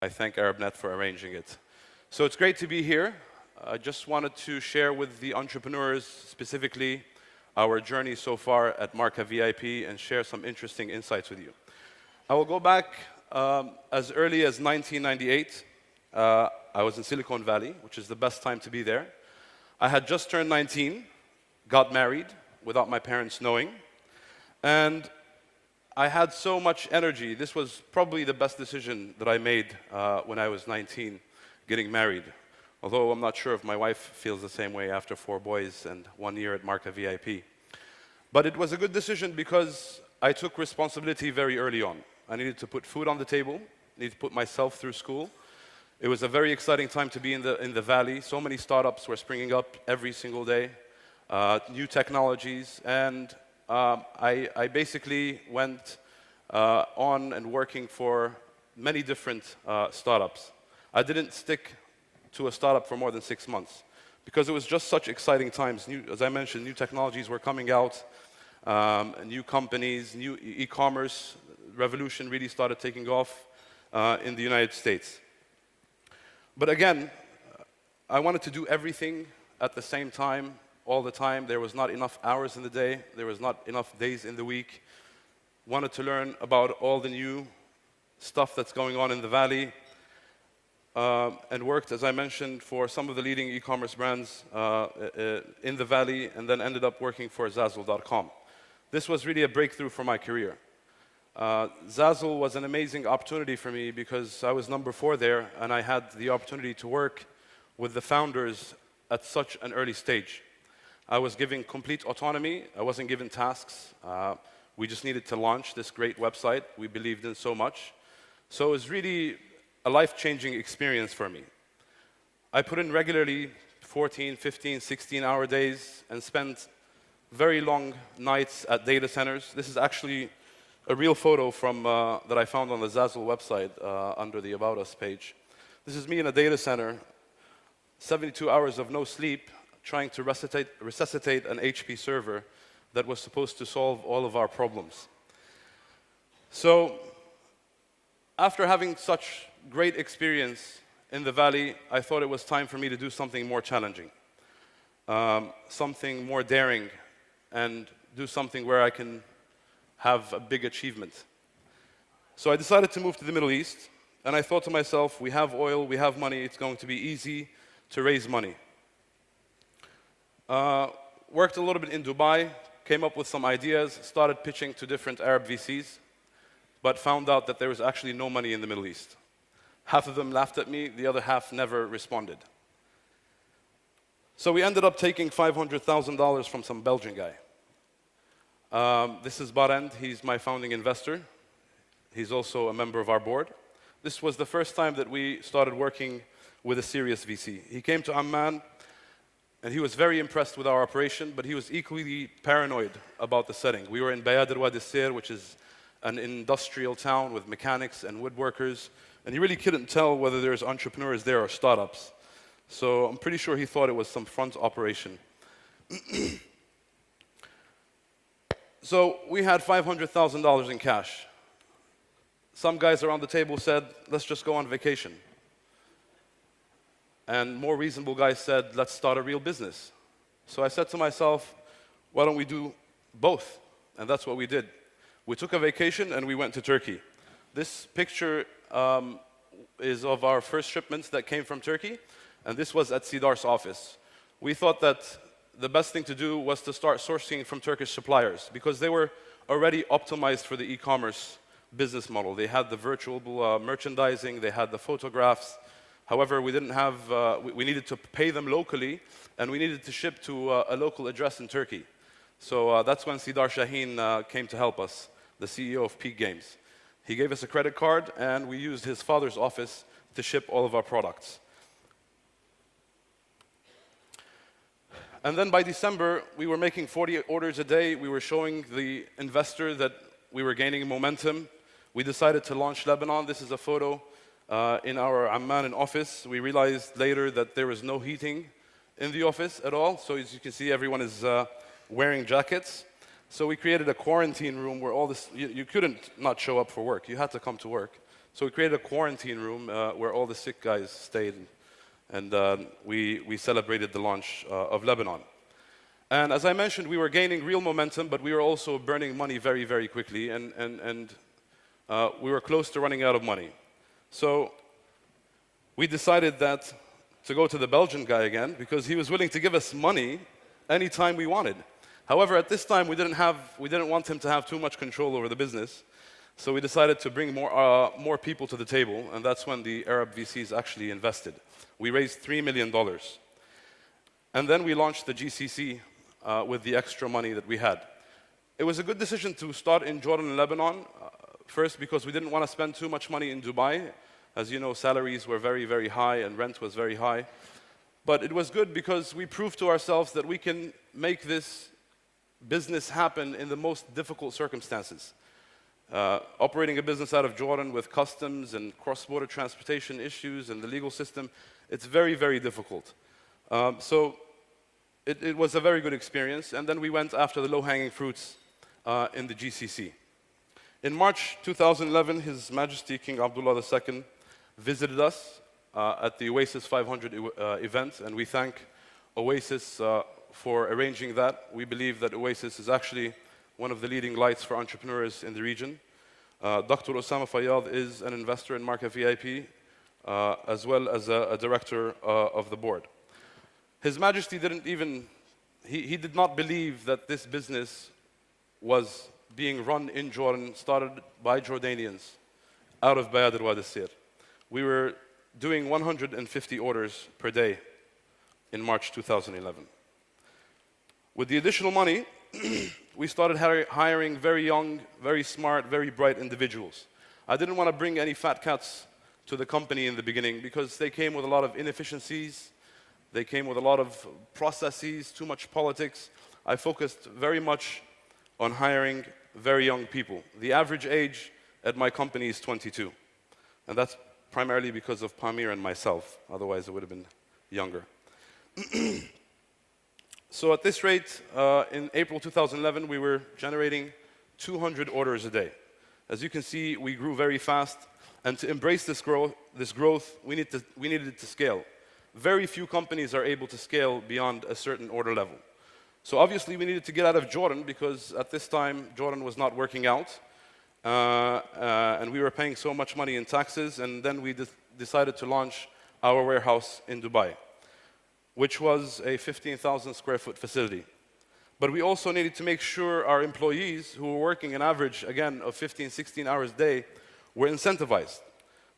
I thank ArabNet for arranging it. So it's great to be here. I just wanted to share with the entrepreneurs, specifically, our journey so far at MarkaVIP and share some interesting insights with you. I will go back as early as 1998. I was in Silicon Valley, which is the best time to be there. I had just turned 19, got married without my parents knowing, and I had so much energy. This was probably the best decision that I made when I was 19, getting married. Although I'm not sure if my wife feels the same way after 4 boys and 1 year at MarkaVIP. But it was a good decision because I took responsibility very early on. I needed to put food on the table, needed to put myself through school. It was a very exciting time to be in the valley. So many startups were springing up every single day, new technologies, and I basically went on and working for many different startups. I didn't stick to a startup for more than 6 months because it was just such exciting times. As I mentioned, new technologies were coming out, new companies, new e-commerce revolution really started taking off in the United States. But again, I wanted to do everything at the same time, all the time. There was not enough hours in the day. There was not enough days in the week. Wanted to learn about all the new stuff that's going on in the valley. And worked, as I mentioned, for some of the leading e-commerce brands in the valley, and then ended up working for Zazzle.com. This was really a breakthrough for my career. Zazzle was an amazing opportunity for me because I was number 4 there, and I had the opportunity to work with the founders at such an early stage. I was given complete autonomy. I wasn't given tasks. We just needed to launch this great website we believed in so much. So it was really a life-changing experience for me. I put in regularly 14, 15, 16-hour days and spent very long nights at data centers. This is actually a real photo from, that I found on the Zazzle website under the About Us page. This is me in a data center, 72 hours of no sleep, trying to resuscitate an HP server that was supposed to solve all of our problems. So, after having such great experience in the valley, I thought it was time for me to do something more challenging, something more daring, and do something where I can have a big achievement. So I decided to move to the Middle East, and I thought to myself, we have oil, we have money, it's going to be easy to raise money. Worked a little bit in Dubai, came up with some ideas, started pitching to different Arab VCs, but found out that there was actually no money in the Middle East. Half of them laughed at me, the other half never responded. So we ended up taking $500,000 from some Belgian guy. This is Barend, he's my founding investor. He's also a member of our board. This was the first time that we started working with a serious VC. He came to Amman, and he was very impressed with our operation, but he was equally paranoid about the setting. We were in Bayad al-Wadi al-Sir, which is an industrial town with mechanics and woodworkers, and he really couldn't tell whether there's entrepreneurs there or startups. So I'm pretty sure he thought it was some front operation. So we had $500,000 in cash. Some guys around the table said, let's just go on vacation. And more reasonable guys said, let's start a real business. So I said to myself, why don't we do both? And that's what we did. We took a vacation and we went to Turkey. This picture is of our first shipments that came from Turkey, and this was at Sidar's office. We thought that the best thing to do was to start sourcing from Turkish suppliers because they were already optimized for the e-commerce business model. They had the virtual merchandising, they had the photographs. However, we didn't have, we needed to pay them locally, and we needed to ship to a local address in Turkey. So that's when Sidar Shaheen came to help us, the CEO of Peak Games. He gave us a credit card, and we used his father's office to ship all of our products. And then by December, we were making 40 orders a day. We were showing the investor that we were gaining momentum. We decided to launch Lebanon. This is a photo in our Amman office. We realized later that there was no heating in the office at all. So as you can see, everyone is wearing jackets. So we created a quarantine room where all this, you couldn't not show up for work. You had to come to work. So we created a quarantine room where all the sick guys stayed, and we celebrated the launch of Lebanon. And as I mentioned, we were gaining real momentum, but we were also burning money very, very quickly, and we were close to running out of money. So we decided that to go to the Belgian guy again, because he was willing to give us money anytime we wanted. However, at this time, we didn't want him to have too much control over the business, so we decided to bring more people to the table, and that's when the Arab VCs actually invested. We raised $3 million. And then we launched the GCC with the extra money that we had. It was a good decision to start in Jordan and Lebanon, first because we didn't want to spend too much money in Dubai. As you know, salaries were very, very high and rent was very high. But it was good because we proved to ourselves that we can make this business happen in the most difficult circumstances. Operating a business out of Jordan with customs and cross-border transportation issues and the legal system, it's very, very difficult. So it was a very good experience. And then we went after the low-hanging fruits in the GCC. In March 2011, His Majesty King Abdullah II visited us at the Oasis 500 event, and we thank Oasis for arranging that. We believe that Oasis is actually one of the leading lights for entrepreneurs in the region. Dr. Osama Fayyad is an investor in MarkaVIP, as well as a director of the board. His Majesty he did not believe that this business was being run in Jordan, started by Jordanians, out of Bayad al-Wad al-Sir. We were doing 150 orders per day in March 2011. With the additional money, we started hiring very young, very smart, very bright individuals. I didn't want to bring any fat cats to the company in the beginning because they came with a lot of inefficiencies. They came with a lot of processes, too much politics. I focused very much on hiring very young people. The average age at my company is 22. And that's primarily because of Pamir and myself. Otherwise, it would have been younger. So at this rate, in April 2011, we were generating 200 orders a day. As you can see, we grew very fast. And to embrace this growth, we needed to scale. Very few companies are able to scale beyond a certain order level. So obviously, we needed to get out of Jordan because at this time, Jordan was not working out. And we were paying so much money in taxes. And then we decided to launch our warehouse in Dubai, which was a 15,000 square foot facility. But we also needed to make sure our employees, who were working an average, again, of 15, 16 hours a day, were incentivized.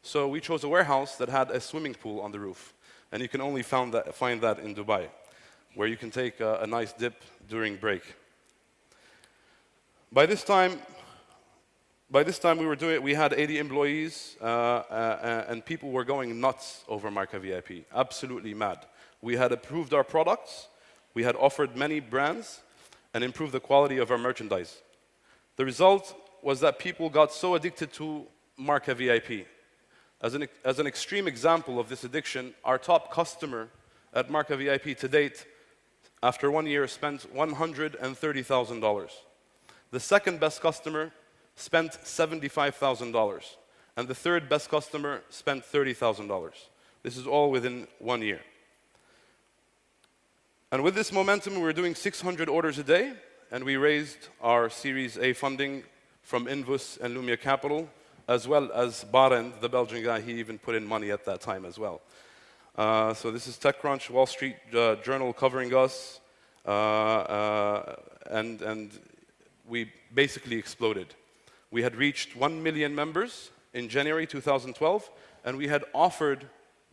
So we chose a warehouse that had a swimming pool on the roof. And you can only find that in Dubai, where you can take a nice dip during break. By this time we had 80 employees, and people were going nuts over MarkaVIP, absolutely mad. We had improved our products, we had offered many brands, and improved the quality of our merchandise. The result was that people got so addicted to MarkaVIP. As an extreme example of this addiction, our top customer at MarkaVIP to date, after 1 year, spent $130,000. The second best customer spent $75,000. And the third best customer spent $30,000. This is all within 1 year. And with this momentum, we were doing 600 orders a day, and we raised our Series A funding from Invus and Lumia Capital, as well as Barend, the Belgian guy. He even put in money at that time as well. So this is TechCrunch, Wall Street Journal covering us, and we basically exploded. We had reached 1 million members in January 2012, and we had offered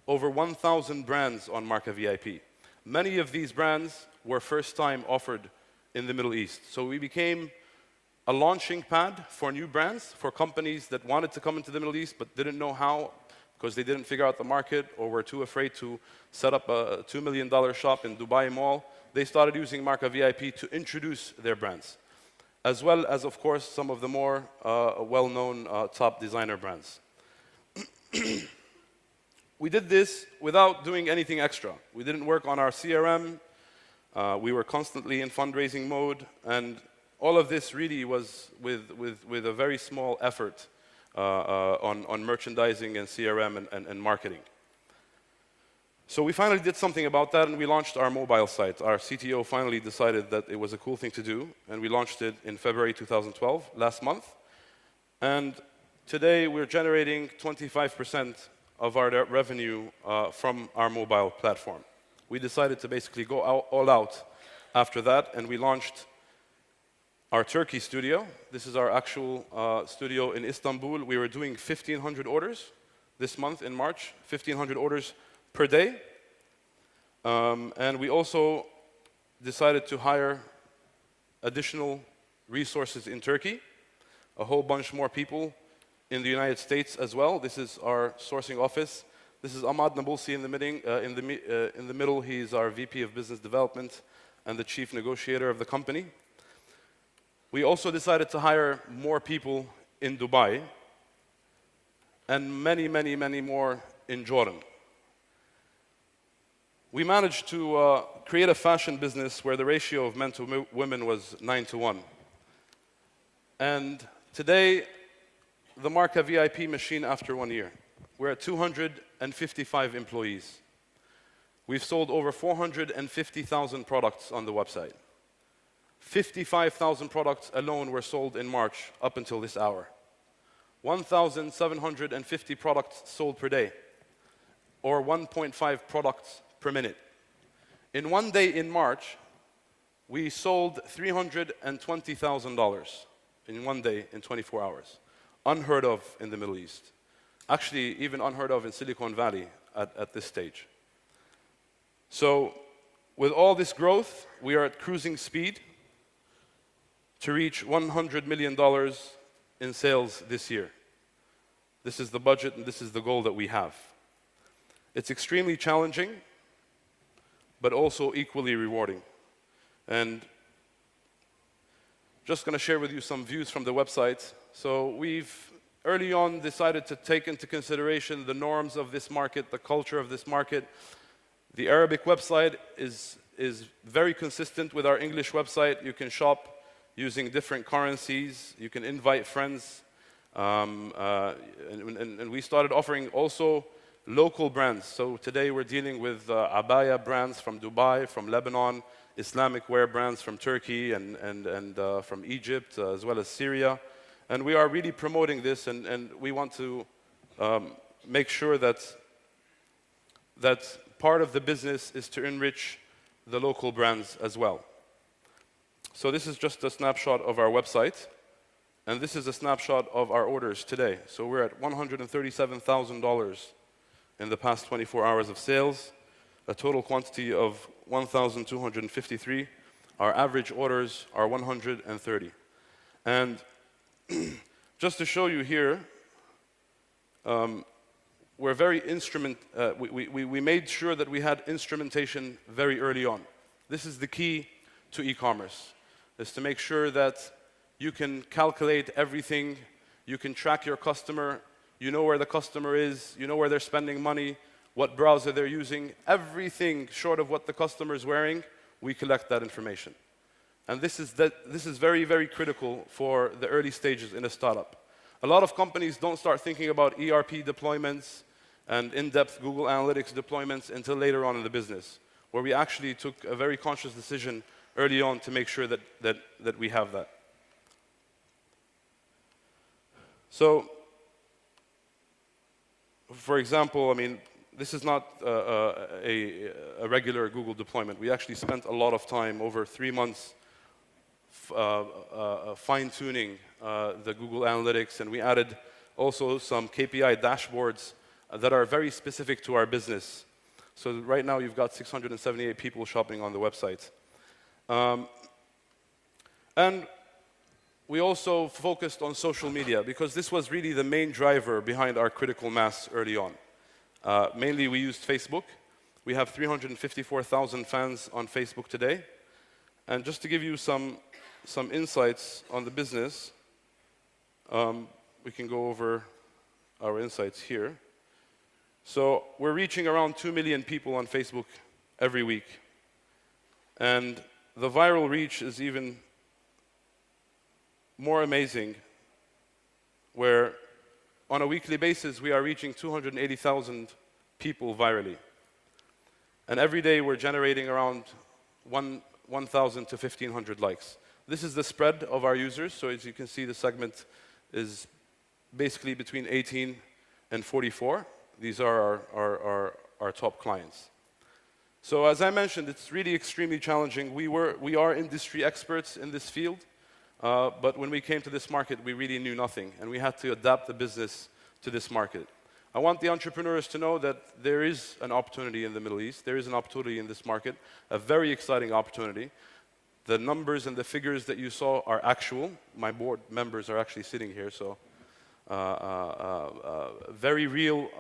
over 1,000 brands on MarkaVIP. Many of these brands were first time offered in the Middle East. So we became a launching pad for new brands, for companies that wanted to come into the Middle East but didn't know how because they didn't figure out the market or were too afraid to set up a $2 million shop in Dubai Mall. They started using MarkaVIP to introduce their brands, as well as, of course, some of the more well-known top designer brands. We did this without doing anything extra. We didn't work on our CRM. We were constantly in fundraising mode, and all of this really was with a very small effort on merchandising and CRM and marketing. So we finally did something about that, and we launched our mobile site. Our CTO finally decided that it was a cool thing to do, and we launched it in February 2012, last month. And today, we're generating 25% of our revenue from our mobile platform. We decided to basically go all out after that, and we launched our Turkey studio. This is our actual studio in Istanbul. We were doing 1,500 orders this month in March, 1,500 orders per day. And we also decided to hire additional resources in Turkey, a whole bunch more people in the United States as well. This is our sourcing office. This is Ahmed in the middle. He's our VP of Business Development and the chief negotiator of the company. We also decided to hire more people in Dubai and many, many, many more in Jordan. We managed to create a fashion business where the ratio of men to women was 9:1. And today, the MarkaVIP machine after 1 year. We're at 255 employees. We've sold over 450,000 products on the website. 55,000 products alone were sold in March up until this hour. 1,750 products sold per day, or 1.5 products per minute. In 1 day in March, we sold $320,000 in 1 day in 24 hours. Unheard of in the Middle East. Actually, even unheard of in Silicon Valley at this stage. So, with all this growth, we are at cruising speed to reach $100 million in sales this year. This is the budget and this is the goal that we have. It's extremely challenging, but also equally rewarding. And just going to share with you some views from the website. So we've early on decided to take into consideration the norms of this market, the culture of this market. The Arabic website is very consistent with our English website. You can shop using different currencies. You can invite friends. And we started offering also local brands. So today we're dealing with abaya brands from Dubai, from Lebanon, Islamic wear brands from Turkey and from Egypt, as well as Syria. And we are really promoting this, and we want to make sure that part of the business is to enrich the local brands as well. So this is just a snapshot of our website, and this is a snapshot of our orders today. So we're at $137,000 in the past 24 hours of sales, a total quantity of 1,253. Our average orders are 130. And just to show you here, we're very we made sure that we had instrumentation very early on. This is the key to e-commerce, is to make sure that you can calculate everything, you can track your customer, you know where the customer is, you know where they're spending money, what browser they're using, everything short of what the customer is wearing, we collect that information. And this is very, very critical for the early stages in a startup. A lot of companies don't start thinking about ERP deployments and in-depth Google Analytics deployments until later on in the business, where we actually took a very conscious decision early on to make sure that we have that. So, for example, I mean, this is not a regular Google deployment. We actually spent a lot of time, over 3 months, fine-tuning the Google Analytics, and we added also some KPI dashboards that are very specific to our business. So right now you've got 678 people shopping on the website. And we also focused on social media because this was really the main driver behind our critical mass early on. Mainly we used Facebook. We have 354,000 fans on Facebook today. And just to give you some insights on the business, we can go over our insights here. So we're reaching around 2 million people on Facebook every week. And the viral reach is even more amazing, where on a weekly basis, we are reaching 280,000 people virally. And every day, we're generating around 1,000 to 1,500 likes. This is the spread of our users. So as you can see, the segment is basically between 18 and 44. These are our top clients. So as I mentioned, it's really extremely challenging. We are industry experts in this field, but when we came to this market, we really knew nothing, and we had to adapt the business to this market. I want the entrepreneurs to know that there is an opportunity in the Middle East. There is an opportunity in this market, a very exciting opportunity. The numbers and the figures that you saw are actual. My board members are actually sitting here, so very real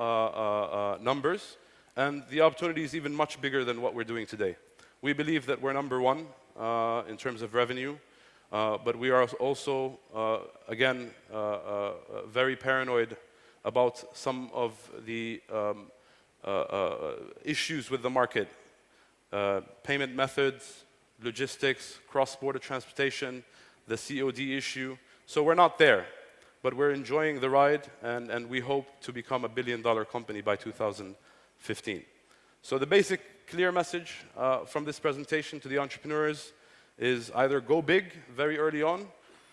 numbers. And the opportunity is even much bigger than what we're doing today. We believe that we're number one in terms of revenue, but we are also, again, very paranoid about some of the issues with the market. Payment methods, logistics, cross-border transportation, the COD issue. So we're not there, but we're enjoying the ride, and we hope to become a billion-dollar company by 2015. So the basic clear message from this presentation to the entrepreneurs is either go big very early on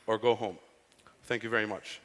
or go home. Thank you very much.